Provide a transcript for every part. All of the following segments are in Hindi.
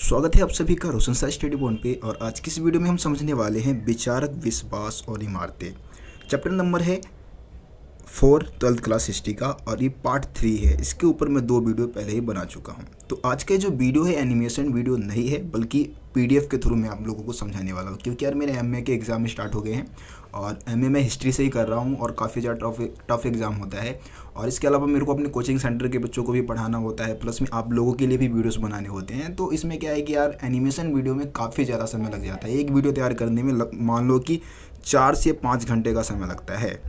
स्वागत है आप सभी का रोशन सा स्टडी पॉइंट पे। और आज की इस वीडियो में हम समझने वाले हैं विचारक विश्वास और इमारतें। चैप्टर नंबर है 4 12th क्लास हिस्ट्री का और ये पार्ट 3 है। इसके ऊपर मैं 2 वीडियो पहले ही बना चुका हूँ। तो आज का जो वीडियो है एनिमेशन वीडियो नहीं है बल्कि पीडीएफ के थ्रू मैं आप लोगों को समझाने वाला हूँ, क्योंकि यार मेरे एमए के एग्ज़ाम स्टार्ट हो गए हैं और एमए में हिस्ट्री से ही कर रहा हूँ और काफ़ी ज़्यादा टफ एग्ज़ाम होता है। और इसके अलावा मेरे को अपने कोचिंग सेंटर के बच्चों को भी पढ़ाना होता है, प्लस में आप लोगों के लिए भी वीडियोस बनाने होते हैं। तो इसमें क्या है कि यार एनिमेशन वीडियो में काफ़ी ज़्यादा समय लग जाता है। एक वीडियो तैयार करने में मान लो कि 4 से 5 घंटे का समय लगता है।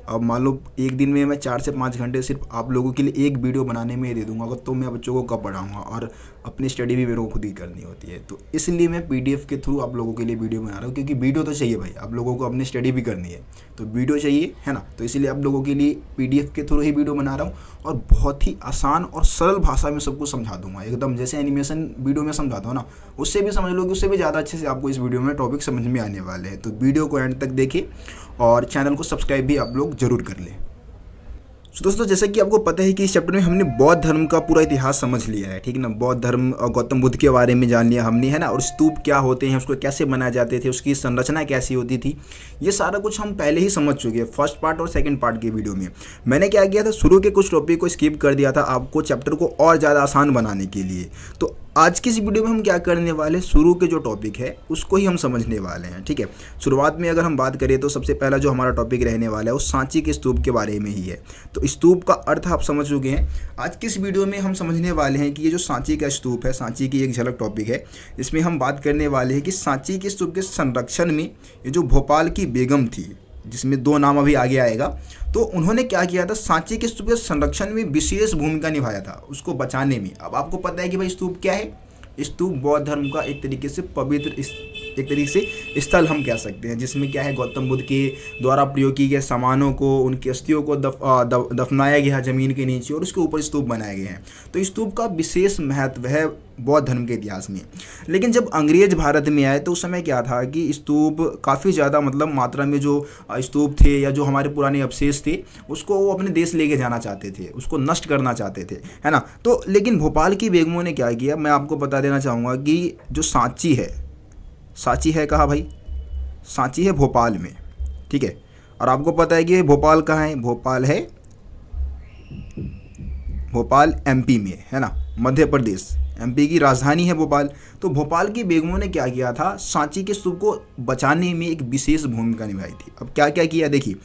अब मान लो एक दिन में मैं 4 से 5 घंटे सिर्फ आप लोगों के लिए एक वीडियो बनाने में ही दे दूंगा, तो मैं बच्चों को कब पढ़ाऊंगा और अपनी स्टडी भी मेरे को खुद ही करनी होती है। तो इसलिए मैं पीडीएफ के थ्रू आप लोगों के लिए वीडियो बना रहा हूँ, क्योंकि वीडियो तो चाहिए भाई, आप लोगों को अपनी स्टडी भी करनी है तो वीडियो चाहिए, है ना। तो इसलिए आप लोगों के लिए पीडीएफ के थ्रू ही वीडियो बना रहा हूँ और बहुत ही आसान और सरल भाषा में सबको समझा दूंगा, एकदम जैसे एनिमेशन वीडियो में समझाता हूँ ना, उससे भी समझ लो कि उससे भी ज़्यादा अच्छे से आपको इस वीडियो में टॉपिक समझ में आने वाले हैं। तो वीडियो को एंड तक देखिए और चैनल को सब्सक्राइब भी आप लोग ज़रूर कर लें। तो दोस्तों, जैसे कि आपको पता है कि इस चैप्टर में हमने बौद्ध धर्म का पूरा इतिहास समझ लिया है, ठीक है ना। बौद्ध धर्म और गौतम बुद्ध के बारे में जान लिया हमने, है ना। और स्तूप क्या होते हैं, उसको कैसे बनाए जाते थे, उसकी संरचना कैसी होती थी, ये सारा कुछ हम पहले ही समझ चुके हैं फर्स्ट पार्ट और सेकंड पार्ट के वीडियो में। मैंने क्या किया था, शुरू के कुछ टॉपिक को स्किप कर दिया था आपको चैप्टर को और ज़्यादा आसान बनाने के लिए। तो आज की इस वीडियो में हम क्या करने वाले, शुरू के जो टॉपिक है उसको ही हम समझने वाले हैं, ठीक है। शुरुआत में अगर हम बात करें तो सबसे पहला जो हमारा टॉपिक रहने वाला है वो सांची के स्तूप के बारे में ही है। तो स्तूप का अर्थ आप समझ चुके हैं। आज की इस वीडियो में हम समझने वाले हैं कि ये जो सांची का स्तूप है, सांची की एक झलक टॉपिक है, इसमें हम बात करने वाले हैं कि सांची के स्तूप के संरक्षण में ये जो भोपाल की बेगम थी, जिसमें 2 नाम अभी आगे आएगा, तो उन्होंने क्या किया था, सांची के स्तूप के संरक्षण में विशेष भूमिका निभाया था, उसको बचाने में। अब आपको पता है कि भाई स्तूप क्या है, स्तूप बौद्ध धर्म का एक तरीके से पवित्र एक तरीके से स्थल हम कह सकते हैं, जिसमें क्या है गौतम बुद्ध के द्वारा प्रयोग किए गए सामानों को, उनकी अस्थियों को दफनाया गया ज़मीन के नीचे और उसके ऊपर स्तूप बनाए गए हैं। तो स्तूप का विशेष महत्व है बौद्ध धर्म के इतिहास में। लेकिन जब अंग्रेज भारत में आए तो उस समय क्या था कि स्तूप काफ़ी ज़्यादा मतलब मात्रा में जो स्तूप थे या जो हमारे पुराने अवशेष थे उसको वो अपने देश लेके जाना चाहते थे, उसको नष्ट करना चाहते थे, है ना। तो लेकिन भोपाल की बेगमों ने क्या किया, मैं आपको बता देना चाहूँगा कि जो सांची है कहाँ भाई, सांची है भोपाल में, ठीक है। और आपको पता है कि भोपाल कहाँ है, भोपाल एमपी में, है ना, मध्य प्रदेश, एमपी की राजधानी है भोपाल। तो भोपाल की बेगमों ने क्या किया था, सांची के स्तूप को बचाने में एक विशेष भूमिका निभाई थी। अब क्या क्या किया देखिए,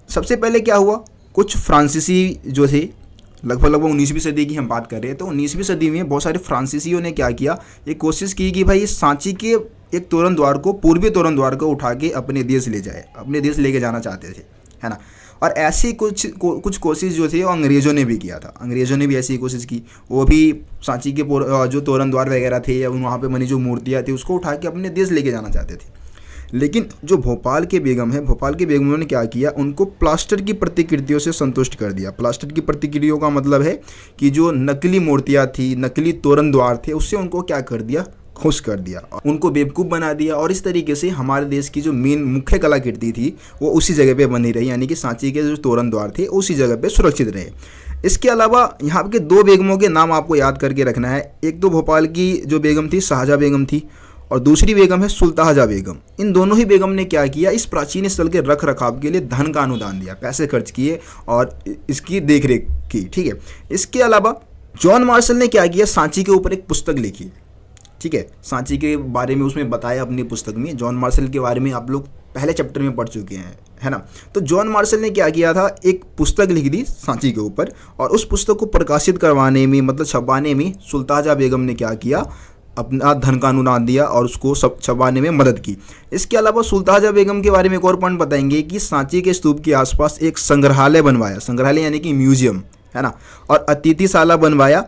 सबसे पहले क्या हुआ, कुछ फ्रांसीसी जो थे, लगभग 19वीं सदी की हम बात कर रहे हैं, तो 19वीं सदी में बहुत सारे फ्रांसीसियों ने क्या किया, एक कोशिश की कि भाई सांची के एक तोरण द्वार को, पूर्वी तोरण द्वार को उठा के अपने देश ले जाए, अपने देश लेके जाना चाहते थे, है ना। और ऐसी कुछ कोशिश जो थी वो अंग्रेज़ों ने भी किया था, अंग्रेज़ों ने भी ऐसी कोशिश की, वो भी सांची के जो तोरण द्वार वगैरह थे या वहाँ पे बनी जो मूर्तियाँ थी उसको उठा के अपने देश लेके जाना चाहते थे। लेकिन जो भोपाल के बेगम है, भोपाल के बेगमों ने क्या किया, उनको प्लास्टर की प्रतिकृतियों से संतुष्ट कर दिया। प्लास्टर की प्रतिकृतियों का मतलब है कि जो नकली मूर्तियाँ थी, नकली तोरण द्वार थे, उससे उनको क्या कर दिया, खुश कर दिया, उनको बेवकूफ़ बना दिया। और इस तरीके से हमारे देश की जो मेन मुख्य कलाकृति थी वो उसी जगह पे बनी रही, यानी कि सांची के जो तोरण द्वार थे उसी जगह पे सुरक्षित रहे। इसके अलावा यहाँ के 2 बेगमों के नाम आपको याद करके रखना है। एक तो भोपाल की जो बेगम थी शाहजहाँ बेगम थी और दूसरी बेगम है सुल्ताहजहाँ बेगम। इन दोनों ही बेगम ने क्या किया, इस प्राचीन स्थल के रख रखाव के लिए धन का अनुदान दिया, पैसे खर्च किए और इसकी देखरेख की, ठीक है। इसके अलावा जॉन मार्शल ने क्या किया, सांची के ऊपर एक पुस्तक लिखी, ठीक है, सांची के बारे में उसमें बताया अपनी पुस्तक में। जॉन मार्शल के बारे में आप लोग पहले चैप्टर में पढ़ चुके हैं, है ना। तो जॉन मार्शल ने क्या किया था, एक पुस्तक लिख दी सांची के ऊपर, और उस पुस्तक को प्रकाशित करवाने में, मतलब छपवाने में सुल्ताहजहाँ बेगम ने क्या किया, अपना धन का अनुदान दिया और उसको सब छपवाने में मदद की। इसके अलावा सुल्ताहजहाँ बेगम के बारे में एक और पॉइंट बताएंगे कि सांची के स्तूप के आसपास एक संग्रहालय बनवाया, संग्रहालय यानी कि म्यूजियम, है ना, और अतिथिशाला बनवाया,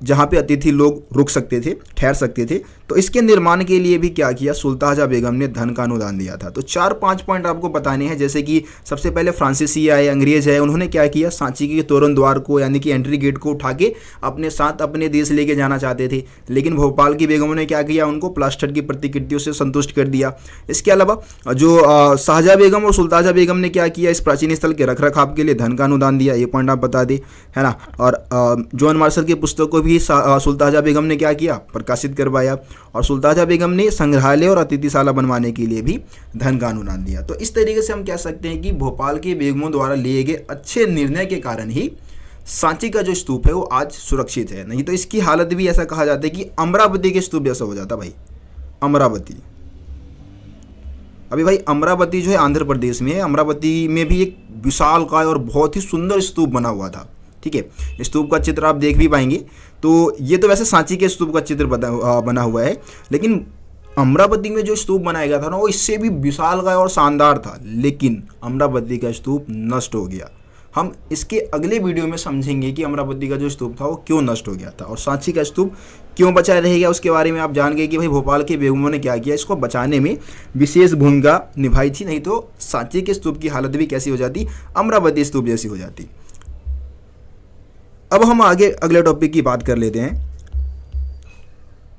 जहाँ पे अतिथि लोग रुक सकते थे, ठहर सकते थे, तो इसके निर्माण के लिए भी क्या किया, सुल्ताजा बेगम ने धन का अनुदान दिया था। तो 4-5 पॉइंट आपको बताने हैं। जैसे कि सबसे पहले फ्रांसीसी आए, अंग्रेज है, उन्होंने क्या किया, सांची के तोरण द्वार को यानी कि एंट्री गेट को उठा के अपने साथ अपने देश लेके जाना चाहते थे, लेकिन भोपाल की बेगमों ने क्या किया, उनको प्लास्टर की प्रतिकृतियों से संतुष्ट कर दिया। इसके अलावा जो शाहजहाँ बेगम और सुल्ताजा बेगम ने क्या किया, इस प्राचीन स्थल के रखरखाव के लिए धन का अनुदान दिया। ये पॉइंट आप बता दें, है ना। और जॉन मार्शल की पुस्तक को भी सुल्ताजा बेगम ने क्या किया, प्रकाशित करवाया। और सुल्ताजा बेगम ने संग्रहालय और अतिथिशाला बनवाने के लिए भी धन का अनुदान दिया। तो इस तरीके से हम कह सकते हैं कि भोपाल के बेगमों द्वारा लिए गए अच्छे निर्णय के कारण ही सांची का जो स्तूप है वो आज सुरक्षित है। नहीं तो इसकी हालत भी ऐसा कहा जाता है कि अमरावती के स्तूप जैसा हो जाता भाई। अमरावती, अभी भाई अमरावती जो है आंध्र प्रदेश में है, अमरावती में भी एक विशालकाय और बहुत ही सुंदर स्तूप बना हुआ था। ठीक है, स्तूप का चित्र आप देख भी पाएंगे। तो ये तो वैसे सांची के स्तूप का चित्र बना हुआ है, लेकिन अमरावती में जो स्तूप बनाया गया था ना वो इससे भी विशालकाय और शानदार था, लेकिन अमरावती का स्तूप नष्ट हो गया। हम इसके अगले वीडियो में समझेंगे कि अमरावती का जो स्तूप था वो क्यों नष्ट हो गया था और सांची का स्तूप क्यों बचा रह गया। उसके बारे में आप जान गए कि भाई भोपाल के बेगमों ने क्या किया, इसको बचाने में विशेष भूमिका निभाई थी, नहीं तो सांची के स्तूप की हालत भी कैसी हो जाती, अमरावती स्तूप जैसी हो जाती। अब हम आगे अगले टॉपिक की बात कर लेते हैं,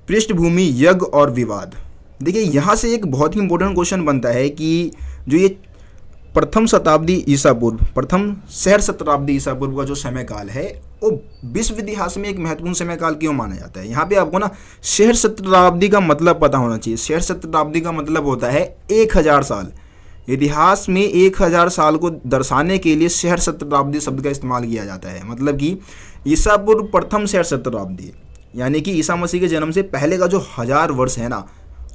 पृष्ठभूमि, यज्ञ और विवाद। देखिए यहाँ से एक बहुत ही इंपॉर्टेंट क्वेश्चन बनता है कि जो ये प्रथम शताब्दी ईसा पूर्व, प्रथम सहस्र शताब्दी ईसा पूर्व का जो समय काल है वो विश्व इतिहास में एक महत्वपूर्ण समय काल क्यों माना जाता है। यहाँ पे आपको ना सहस्र शताब्दी का मतलब पता होना चाहिए। सहस्र शताब्दी का मतलब होता है 1000 साल। इतिहास में 1000 साल को दर्शाने के लिए सहस्र शताब्दी शब्द का इस्तेमाल किया जाता है। मतलब कि ईसा पूर्व प्रथम सहस्र शताब्दी यानी कि ईसा मसीह के जन्म से पहले का जो 1000 वर्ष है ना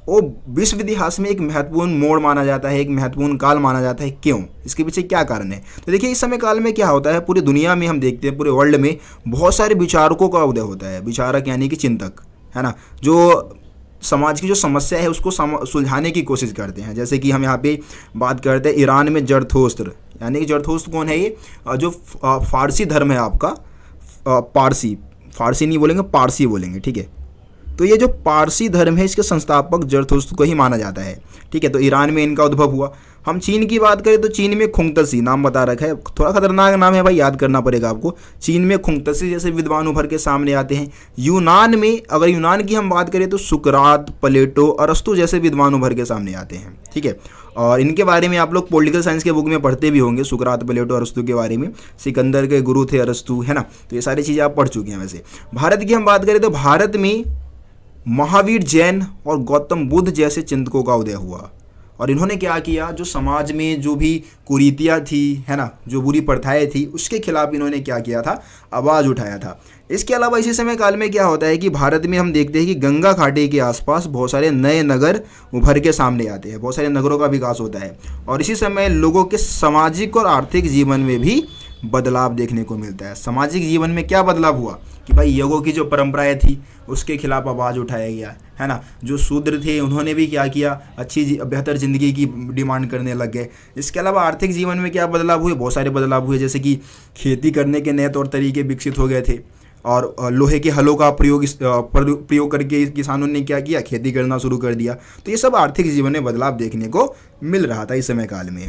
वो विश्व इतिहास में एक महत्वपूर्ण मोड़ माना जाता है, एक महत्वपूर्ण काल माना जाता है। क्यों, इसके पीछे क्या कारण है। तो देखिए इस समय काल में क्या होता है, पूरी दुनिया में हम देखते हैं, पूरे वर्ल्ड में बहुत सारे विचारकों का उदय होता है। विचारक यानी कि चिंतक, है ना, जो समाज की जो समस्या है उसको सुलझाने की कोशिश करते हैं। जैसे कि हम यहाँ पे बात करते हैं ईरान में जरथोस्त्र, यानी कि जरथोस्त्र कौन है, ये जो फारसी धर्म है आपका, फारसी नहीं बोलेंगे, पारसी बोलेंगे, ठीक है। तो ये जो पारसी धर्म है इसके संस्थापक जरथोस्त्र को ही माना जाता है। ठीक है, तो ईरान में इनका उद्भव हुआ। हम चीन की बात करें तो चीन में खुंगतसी नाम बता रखा है, थोड़ा खतरनाक नाम है भाई, याद करना पड़ेगा आपको। चीन में खुंगतसी जैसे विद्वान उभर के सामने आते हैं। यूनान में, अगर यूनान की हम बात करें तो सुकरात, प्लेटो, अरस्तु जैसे विद्वान उभर के सामने आते हैं। ठीक है, और इनके बारे में आप लोग पॉलिटिकल साइंस के बुक में पढ़ते भी होंगे, सुकरात, प्लेटो, अरस्तु के बारे में। सिकंदर के गुरु थे अरस्तु, है ना, तो ये सारी चीज़ें आप पढ़ चुके हैं। वैसे भारत की हम बात करें तो भारत में महावीर, जैन और गौतम बुद्ध जैसे चिंतकों का उदय हुआ। और इन्होंने क्या किया, जो समाज में जो भी कुरीतियाँ थी, है ना, जो बुरी प्रथाएं थी, उसके खिलाफ इन्होंने क्या किया था, आवाज़ उठाया था। इसके अलावा इसी समय काल में क्या होता है कि भारत में हम देखते हैं कि गंगा घाटी के आसपास बहुत सारे नए नगर उभर के सामने आते हैं, बहुत सारे नगरों का विकास होता है। और इसी समय लोगों के सामाजिक और आर्थिक जीवन में भी बदलाव देखने को मिलता है। सामाजिक जीवन में क्या बदलाव हुआ कि भाई यज्ञों की जो परंपराएं थी उसके खिलाफ आवाज़ उठाया गया, है ना। जो शूद्र थे उन्होंने भी क्या किया, अच्छी बेहतर ज़िंदगी की डिमांड करने लग गए। इसके अलावा आर्थिक जीवन में क्या बदलाव हुए, बहुत सारे बदलाव हुए। जैसे कि खेती करने के नए तौर तरीके विकसित हो गए थे और लोहे के हलों का प्रयोग करके किसानों ने क्या किया, खेती करना शुरू कर दिया। तो ये सब आर्थिक जीवन में बदलाव देखने को मिल रहा था इस समय काल में।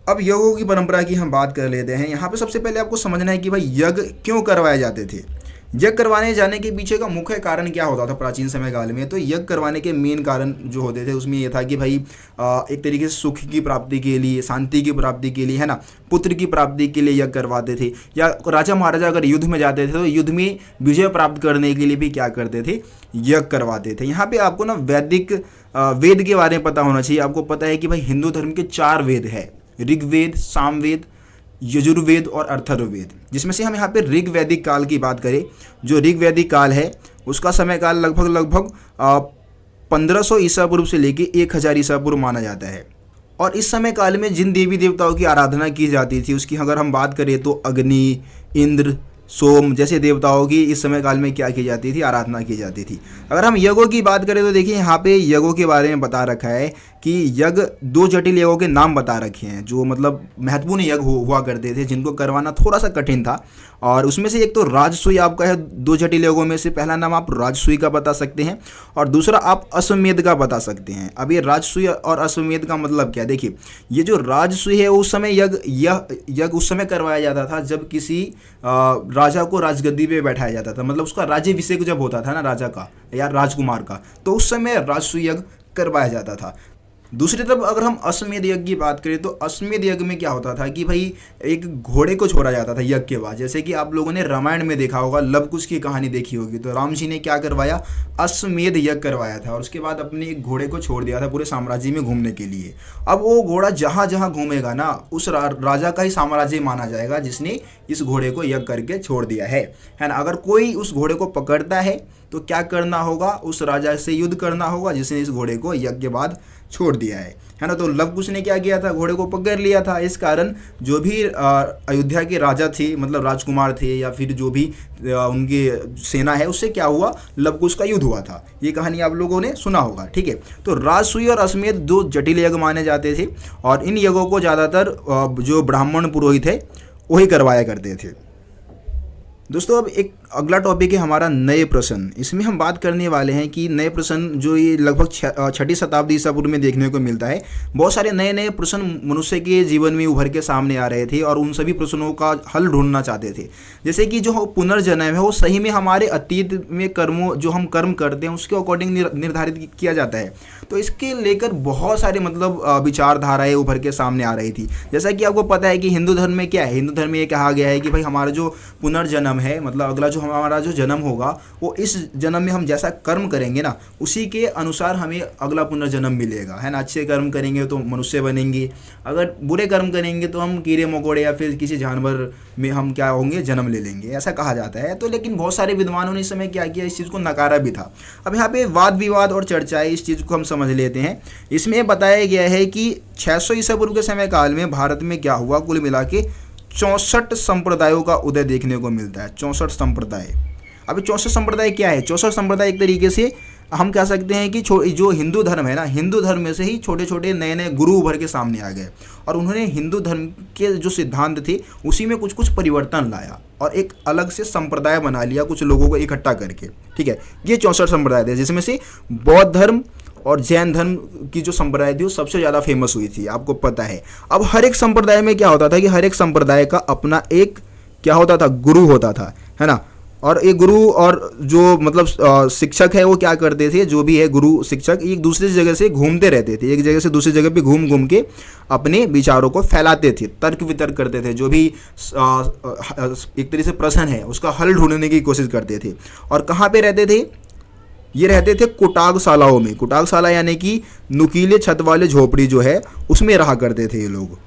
अब यज्ञों की परंपरा की हम बात कर लेते हैं। यहाँ पे सबसे पहले आपको समझना है कि भाई यज्ञ क्यों करवाए जाते थे। यज्ञ करवाने जाने के पीछे का मुख्य कारण क्या होता था प्राचीन समय काल में। तो यज्ञ करवाने के मेन कारण जो होते थे उसमें ये था कि भाई एक तरीके से सुख की प्राप्ति के लिए, शांति की प्राप्ति के लिए, है ना, पुत्र की प्राप्ति के लिए यज्ञ करवाते थे। या राजा महाराजा अगर युद्ध में जाते थे तो युद्ध में विजय प्राप्त करने के लिए भी क्या करते थे, यज्ञ करवाते थे। यहाँ पे आपको ना वैदिक वेद के बारे में पता होना चाहिए। आपको पता है कि भाई हिंदू धर्म के 4 वेद है, ऋग्वेद, सामवेद, यजुर्वेद और अथर्ववेद। जिसमें से हम यहाँ पे ऋग्वैदिक काल की बात करें, जो ऋग्वैदिक काल है उसका समय काल लगभग 1500 ईसा पूर्व से लेके 1000 ईसा पूर्व माना जाता है। और इस समय काल में जिन देवी देवताओं की आराधना की जाती थी उसकी अगर हम बात करें तो अग्नि, इंद्र, सोम जैसे देवताओं की इस समय काल में क्या की जाती थी, आराधना की जाती थी। अगर हम यज्ञों की बात करें तो देखिए यहाँ पे यज्ञों के बारे में बता रखा है कि यज्ञ 2 जटिल यज्ञों के नाम बता रखे हैं जो मतलब महत्वपूर्ण यज्ञ हुआ करते थे, जिनको करवाना थोड़ा सा कठिन था। और उसमें से एक तो राजसूय आपका है, 2 जटिल यज्ञों में से पहला नाम आप राजसूय का बता सकते हैं और दूसरा आप अश्वमेध का बता सकते हैं। अब ये राजसूय और अश्वमेध का मतलब क्या है, देखिए ये जो राजसूय है उस समय यज्ञ उस समय करवाया जाता था जब किसी राजा को राजगद्दी पे बैठाया जाता था, मतलब उसका राज्याभिषेक जब होता था ना राजा का या राजकुमार का, तो उस समय राजसूय यज्ञ करवाया जाता था। दूसरी तरफ अगर हम अश्वमेध यज्ञ की बात करें तो अश्वमेध यज्ञ में क्या होता था कि भाई एक घोड़े को छोड़ा जाता था यज्ञ के बाद। जैसे कि आप लोगों ने रामायण में देखा होगा, लव कुश की कहानी देखी होगी, तो राम जी ने क्या करवाया, अश्वमेध यज्ञ करवाया था और उसके बाद अपने एक घोड़े को छोड़ दिया था पूरे साम्राज्य में घूमने के लिए। अब वो घोड़ा जहाँ जहाँ घूमेगा ना उस राजा का ही साम्राज्य माना जाएगा जिसने इस घोड़े को यज्ञ करके छोड़ दिया है ना। अगर कोई उस घोड़े को पकड़ता है तो क्या करना होगा, उस राजा से युद्ध करना होगा जिसने इस घोड़े को यज्ञ के बाद छोड़ दिया है ना। तो लव कुश ने क्या किया था, घोड़े को पकड़ लिया था। इस कारण जो भी अयोध्या के राजा थे, मतलब राजकुमार थे या फिर जो भी उनकी सेना है, उससे क्या हुआ, लव कुश का युद्ध हुआ था। ये कहानी आप लोगों ने सुना होगा, ठीक है। तो राजसूय और अश्वमेध 2 जटिल यज्ञ माने जाते थे और इन यज्ञों को ज़्यादातर जो ब्राह्मण पुरोहित है वही करवाया करते थे। दोस्तों अब एक अगला टॉपिक है हमारा नए प्रश्न। इसमें हम बात करने वाले हैं कि नए प्रश्न जो ये लगभग 6वीं शताब्दी ईसा पूर्व में देखने को मिलता है। बहुत सारे नए नए प्रश्न मनुष्य के जीवन में उभर के सामने आ रहे थे और उन सभी प्रश्नों का हल ढूंढना चाहते थे। जैसे कि जो पुनर्जन्म है वो सही में हमारे अतीत में कर्मों जो हम कर्म करते हैं उसके अकॉर्डिंग निर्धारित किया जाता है। तो इसके लेकर बहुत सारे मतलब विचारधाराएँ उभर के सामने आ रही थी। जैसा कि आपको पता है कि हिंदू धर्म में क्या है, हिंदू धर्म में ये कहा गया है कि भाई हमारा जो पुनर्जन्म है, मतलब अगला जो हमारा जो जन्म होगा वो इस जन्म में हम जैसा कर्म करेंगे ना उसी के अनुसार हमें अगला पुनर्जन्म मिलेगा, है ना। अच्छे कर्म करेंगे तो मनुष्य बनेंगे, अगर बुरे कर्म करेंगे तो हम कीड़े मकोड़े या फिर किसी जानवर में हम क्या होंगे, जन्म ले लेंगे, ऐसा कहा जाता है। तो लेकिन बहुत सारे विद्वानों ने इस समय क्या किया, इस चीज़ को नकारा भी था। अब यहाँ पे वाद विवाद और चर्चाएं, इस चीज़ को हम समझ लेते हैं। इसमें बताया गया है कि 600 ईसा पूर्व के समय काल में भारत में क्या हुआ, कुल मिला के 64 संप्रदायों का उदय देखने को मिलता है। 64 संप्रदाय। अभी 64 संप्रदाय क्या है, 64 संप्रदाय एक तरीके से हम कह सकते हैं कि जो हिंदू धर्म है ना, हिंदू धर्म में से ही छोटे छोटे नए नए गुरु उभर के सामने आ गए और उन्होंने हिंदू धर्म के जो सिद्धांत थे उसी में कुछ कुछ परिवर्तन लाया और एक अलग से संप्रदाय बना लिया कुछ लोगों को इकट्ठा करके, ठीक है। ये 64 संप्रदाय थे जिसमें से बौद्ध धर्म और जैन धर्म की जो संप्रदाय थी वो सबसे ज़्यादा फेमस हुई थी, आपको पता है। अब हर एक संप्रदाय में क्या होता था कि हर एक संप्रदाय का अपना एक क्या होता था, गुरु होता था, है ना। और एक गुरु और जो मतलब शिक्षक है वो क्या करते थे, जो भी है गुरु शिक्षक एक दूसरी जगह से घूमते रहते थे, एक जगह से दूसरी जगह पे घूम घूम के अपने विचारों को फैलाते थे, तर्क वितर्क करते थे, जो भी एक तरह से प्रश्न है उसका हल ढूंढने की कोशिश करते थे। और कहाँ पे रहते थे, ये रहते थे कुटागशालाओं में। कुटागशाला यानी कि नुकीले छत वाले झोपड़ी जो है उसमें रहा करते थे ये लोग।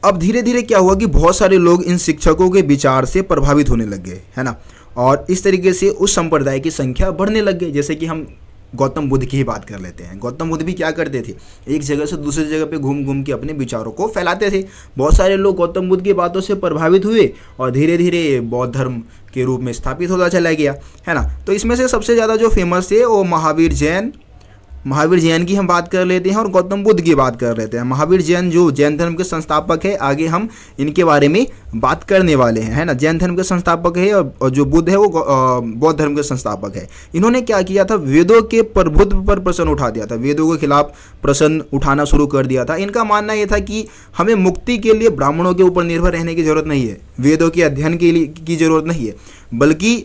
अब धीरे धीरे क्या हुआ कि बहुत सारे लोग इन शिक्षकों के विचार से प्रभावित होने लग गए, है ना। और इस तरीके से उस संप्रदाय की संख्या बढ़ने लग गई। जैसे कि हम गौतम बुद्ध की ही बात कर लेते हैं। गौतम बुद्ध भी क्या करते थे, एक जगह से दूसरी जगह पे घूम घूम के अपने विचारों को फैलाते थे। बहुत सारे लोग गौतम बुद्ध की बातों से प्रभावित हुए और धीरे धीरे बौद्ध धर्म के रूप में स्थापित होता चला गया, है ना। तो इसमें से सबसे ज़्यादा जो फेमस है वो महावीर जैन की हम बात कर लेते हैं और गौतम बुद्ध की बात कर लेते हैं। महावीर जैन जो जैन धर्म के संस्थापक है, आगे हम इनके बारे में बात करने वाले हैं, है ना। जैन धर्म के संस्थापक है और जो बुद्ध है वो बौद्ध धर्म के संस्थापक है। इन्होंने क्या किया था, वेदों के प्रभुत्व पर प्रश्न उठा दिया था, वेदों के खिलाफ प्रश्न उठाना शुरू कर दिया था। इनका मानना यह था कि हमें मुक्ति के लिए ब्राह्मणों के ऊपर निर्भर रहने की जरूरत नहीं है, वेदों के अध्ययन के लिए की जरूरत नहीं है, बल्कि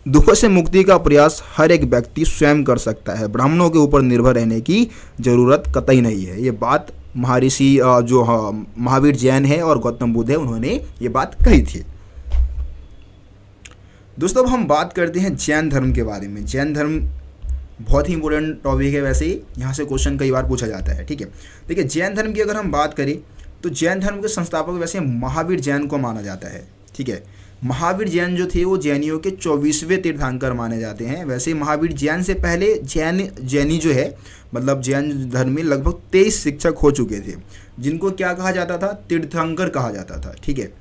दुखों से मुक्ति का प्रयास हर एक व्यक्ति स्वयं कर सकता है, ब्राह्मणों के ऊपर निर्भर रहने की जरूरत कतई नहीं है। ये बात महर्षि जो महावीर जैन है और गौतम बुद्ध है उन्होंने ये बात कही थी। दोस्तों अब हम बात करते हैं जैन धर्म के बारे में। जैन धर्म बहुत ही इंपॉर्टेंट टॉपिक है, वैसे ही यहाँ से क्वेश्चन कई बार पूछा जाता है, ठीक है। देखिए जैन धर्म की अगर हम बात करें तो जैन धर्म के संस्थापक वैसे महावीर जैन को माना जाता है, ठीक है। महावीर जैन जो थे वो जैनियों के 24वें तीर्थंकर माने जाते हैं। वैसे महावीर जैन से पहले जैनी जो है मतलब जैन धर्म में लगभग 23 शिक्षक हो चुके थे जिनको क्या कहा जाता था, तीर्थंकर कहा जाता था, ठीक है।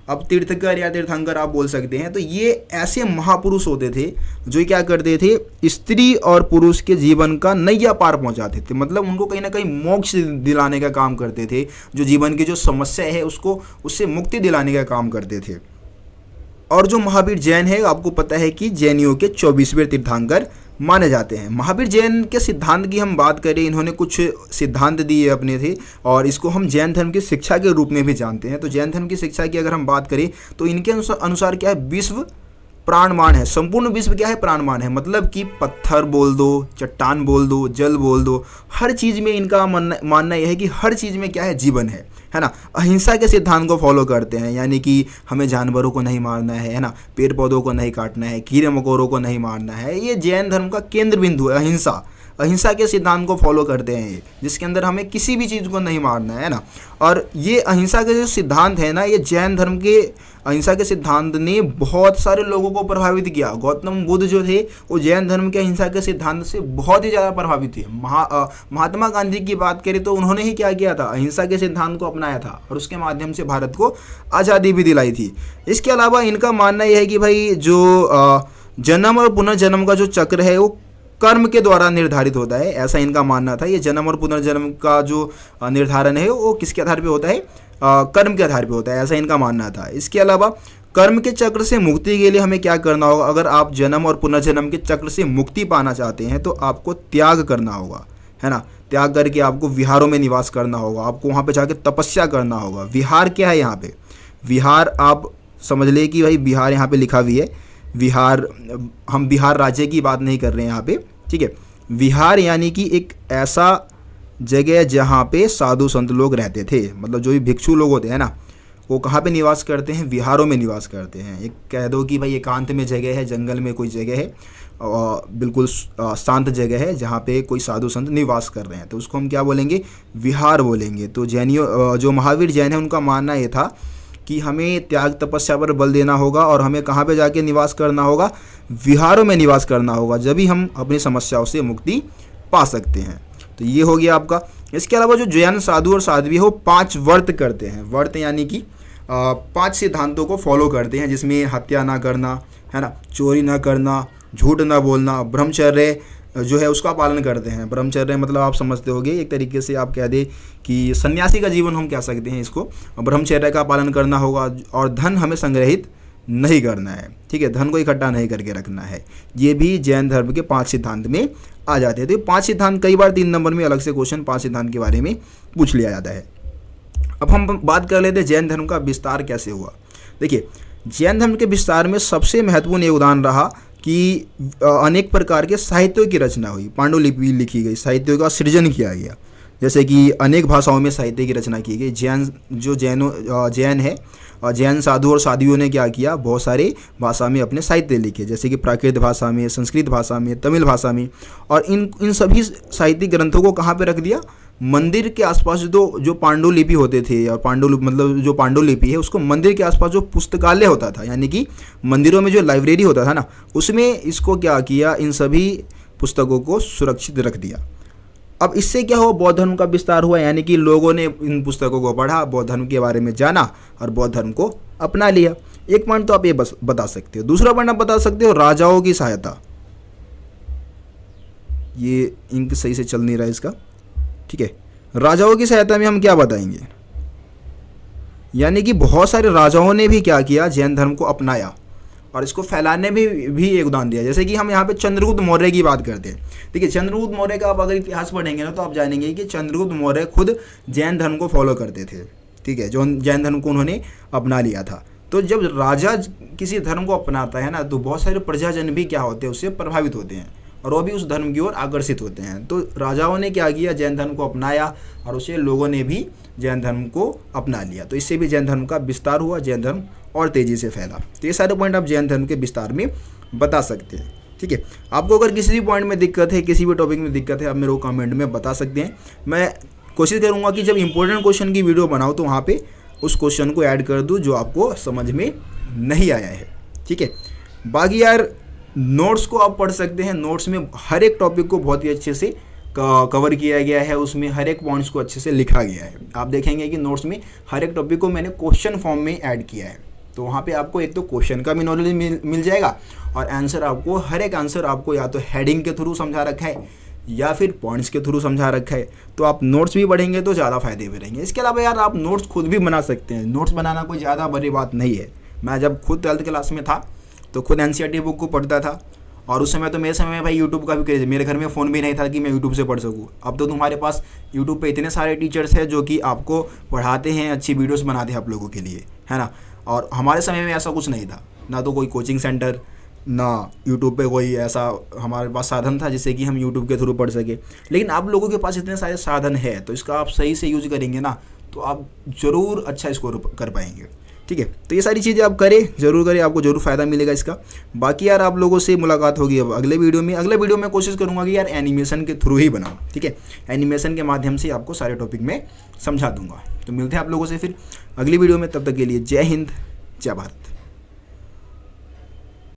अब तीर्थकर या तीर्थंकर आप बोल सकते हैं। तो ये ऐसे महापुरुष होते थे जो क्या करते थे, स्त्री और पुरुष के जीवन का नैया पार पहुंचाते थे। मतलब उनको कहीं ना कहीं मोक्ष दिलाने का काम करते थे, जो जीवन की जो समस्या है उसको उससे मुक्ति दिलाने का काम करते थे। और जो महावीर जैन है, आपको पता है कि जैनियों के 24वें तीर्थंकर माने जाते हैं। महावीर जैन के सिद्धांत की हम बात करें, इन्होंने कुछ सिद्धांत दिए अपने थे और इसको हम जैन धर्म की शिक्षा के रूप में भी जानते हैं। तो जैन धर्म की शिक्षा की अगर हम बात करें तो इनके अनुसार क्या है, विश्व प्राणमान है। संपूर्ण विश्व क्या है, प्राणमान है। मतलब कि पत्थर बोल दो, चट्टान बोल दो, जल बोल दो, हर चीज़ में इनका मानना यह है कि हर चीज़ में क्या है, जीवन है ना। अहिंसा के सिद्धांत को फॉलो करते हैं, यानी कि हमें जानवरों को नहीं मारना है ना, पेड़ पौधों को नहीं काटना है, कीड़े मकोड़ों को नहीं मारना है। ये जैन धर्म का केंद्र बिंदु है, अहिंसा। अहिंसा के सिद्धांत को फॉलो करते हैं ये, जिसके अंदर हमें किसी भी चीज़ को नहीं मारना है ना। और ये अहिंसा के जो सिद्धांत है ना, ये जैन धर्म के अहिंसा के सिद्धांत ने बहुत सारे लोगों को प्रभावित किया। गौतम बुद्ध जो थे वो जैन धर्म के अहिंसा के सिद्धांत से बहुत ही ज़्यादा प्रभावित थे। महात्मा गांधी की बात करें तो उन्होंने ही क्या किया था, अहिंसा के सिद्धांत को अपनाया था और उसके माध्यम से भारत को आज़ादी भी दिलाई थी। इसके अलावा इनका मानना यह है कि भाई जो जन्म और पुनर्जन्म का जो चक्र है वो कर्म के द्वारा निर्धारित होता है, ऐसा इनका मानना था। ये जन्म और पुनर्जन्म का जो निर्धारण है वो किसके आधार पे होता है, कर्म के आधार पे होता है, ऐसा इनका मानना था। इसके अलावा कर्म के चक्र से मुक्ति के लिए हमें क्या करना होगा, अगर आप जन्म और पुनर्जन्म के चक्र से मुक्ति पाना चाहते हैं तो आपको त्याग करना होगा, है ना। त्याग करके आपको विहारों में निवास करना होगा, आपको वहाँ पे जाके तपस्या करना होगा। विहार क्या है यहाँ पे, विहार आप समझ ले कि भाई बिहार यहाँ पे लिखा भी है, विहार, हम बिहार राज्य की बात नहीं कर रहे हैं यहाँ पे, ठीक है। विहार यानी कि एक ऐसा जगह जहाँ पे साधु संत लोग रहते थे, मतलब जो भी भिक्षु लोग होते हैं ना, वो कहाँ पे निवास करते हैं, विहारों में निवास करते हैं। एक कह दो कि भाई एकांत में जगह है, जंगल में कोई जगह है, बिल्कुल शांत जगह है जहाँ पे कोई साधु संत निवास कर रहे हैं, तो उसको हम क्या बोलेंगे, विहार बोलेंगे। तो जैनियों, जो महावीर जैन है, उनका मानना ये था कि हमें त्याग तपस्या पर बल देना होगा और हमें कहाँ पे जाके निवास करना होगा, विहारों में निवास करना होगा, जब ही हम अपनी समस्याओं से मुक्ति पा सकते हैं। तो ये हो गया आपका। इसके अलावा जो जैन साधु और साध्वी है वो 5 व्रत करते हैं। व्रत यानी कि 5 सिद्धांतों को फॉलो करते हैं, जिसमें हत्या ना करना, है ना, चोरी ना करना, झूठ ना बोलना, ब्रह्मचर्य जो है उसका पालन करते हैं। ब्रह्मचर्य मतलब आप समझते होंगे, एक तरीके से आप कह दे कि सन्यासी का जीवन हम कह सकते हैं इसको। ब्रह्मचर्य का पालन करना होगा और धन हमें संग्रहित नहीं करना है, ठीक है, धन को इकट्ठा नहीं करके रखना है। ये भी जैन धर्म के 5 सिद्धांत में आ जाते हैं। तो 5 सिद्धांत कई बार 3 नंबर में अलग से क्वेश्चन 5 सिद्धांत के बारे में पूछ लिया जाता है। अब हम बात कर लेते हैं जैन धर्म का विस्तार कैसे हुआ। देखिए, जैन धर्म के विस्तार में सबसे महत्वपूर्ण योगदान रहा कि अनेक प्रकार के साहित्यों की रचना हुई, पांडुलिपि लिखी गई, साहित्यों का सृजन किया गया, जैसे कि अनेक भाषाओं में साहित्य की रचना की गई। जैन है, जैन साधु और साध्वियों ने क्या किया, बहुत सारे भाषा में अपने साहित्य लिखे, जैसे कि प्राकृत भाषा में, संस्कृत भाषा में, तमिल भाषा में। और इन सभी साहित्यिक ग्रंथों को कहाँ पे रख दिया, मंदिर के आसपास जो पांडुलिपि होते थे, और मतलब जो पांडुलिपि है उसको मंदिर के आसपास जो पुस्तकालय होता था, यानी कि मंदिरों में जो लाइब्रेरी होता था ना, उसमें इसको क्या किया, इन सभी पुस्तकों को सुरक्षित रख दिया। अब इससे क्या हुआ, बौद्ध धर्म का विस्तार हुआ, यानी कि लोगों ने इन पुस्तकों को पढ़ा, बौद्ध धर्म के बारे में जाना और बौद्ध धर्म को अपना लिया। एक पॉइंट तो आप ये बस बता सकते हो। दूसरा पॉइंट आप बता सकते हो, राजाओं की सहायता। ये इंक सही से चल नहीं रहा है इसका, ठीक है। राजाओं की सहायता में हम क्या बताएंगे, यानी कि बहुत सारे राजाओं ने भी क्या किया, जैन धर्म को अपनाया और इसको फैलाने में भी योगदान दिया। जैसे कि हम यहाँ पे चंद्रगुप्त मौर्य की बात करते हैं, ठीक है। चंद्रगुप्त मौर्य का आप अगर इतिहास पढ़ेंगे ना, तो आप जानेंगे कि चंद्रगुप्त मौर्य खुद जैन धर्म को फॉलो करते थे, ठीक है, जो जैन धर्म को उन्होंने अपना लिया था। तो जब राजा किसी धर्म को अपनाता है ना, तो बहुत सारे प्रजाजन भी क्या होते हैं, उससे प्रभावित होते हैं और वो भी उस धर्म की ओर आकर्षित होते हैं। तो राजाओं ने क्या किया, जैन धर्म को अपनाया और उसे लोगों ने भी जैन धर्म को अपना लिया। तो इससे भी जैन धर्म का विस्तार हुआ, जैन धर्म और तेज़ी से फैला। तो ये सारे पॉइंट आप जैन धर्म के विस्तार में बता सकते हैं, ठीक है। आपको अगर किसी भी पॉइंट में दिक्कत है, किसी भी टॉपिक में दिक्कत है, आप मेरे को कमेंट में बता सकते हैं। मैं कोशिश करूँगा कि जब इंपॉर्टेंट क्वेश्चन की वीडियो बनाऊँ तो वहाँ पे उस क्वेश्चन को ऐड कर दूँ जो आपको समझ में नहीं आया है, ठीक है। बाकी यार नोट्स को आप पढ़ सकते हैं, नोट्स में हर एक टॉपिक को बहुत ही अच्छे से कवर किया गया है, उसमें हर एक पॉइंट्स को अच्छे से लिखा गया है। आप देखेंगे कि नोट्स में हर एक टॉपिक को मैंने क्वेश्चन फॉर्म में ऐड किया है, तो वहाँ पे आपको एक तो क्वेश्चन का भी नॉलेज मिल जाएगा और आंसर आपको, हर एक आंसर आपको या तो हेडिंग के थ्रू समझा रखा है या फिर पॉइंट्स के थ्रू समझा रखा है। तो आप नोट्स भी पढ़ेंगे तो ज़्यादा फायदे में रहेंगे। इसके अलावा यार आप नोट्स खुद भी बना सकते हैं। नोट्स बनाना कोई ज़्यादा बड़ी बात नहीं है। मैं जब खुद 12th क्लास में था तो खुद NCERT बुक को पढ़ता था, और उस समय तो मेरे समय में भाई यूट्यूब का भी क्रेज, मेरे घर में फ़ोन भी नहीं था कि मैं यूट्यूब से पढ़ सकूँ। अब तो तुम्हारे पास यूट्यूब पे इतने सारे टीचर्स हैं जो कि आपको पढ़ाते हैं, अच्छी वीडियोस बनाते हैं आप लोगों के लिए, है ना। और हमारे समय में ऐसा कुछ नहीं था, ना तो कोई कोचिंग सेंटर, ना यूट्यूब पे कोई ऐसा हमारे पास साधन था जिससे कि हम यूट्यूब के थ्रू पढ़ सके। लेकिन आप लोगों के पास इतने सारे साधन है तो इसका आप सही से यूज करेंगे ना तो आप ज़रूर अच्छा स्कोर कर पाएंगे। ठीक है, तो ये सारी चीज़ें आप करें, ज़रूर करें, आपको ज़रूर फ़ायदा मिलेगा इसका। बाकी यार आप लोगों से मुलाकात होगी अब अगले वीडियो में। अगले वीडियो में कोशिश करूँगा कि यार एनिमेशन के थ्रू ही बनाऊँ। ठीक है, एनिमेशन के माध्यम से आपको सारे टॉपिक में समझा दूंगा। तो मिलते हैं आप लोगों से फिर अगली वीडियो में, तब तक के लिए जय हिंद, जय भारत।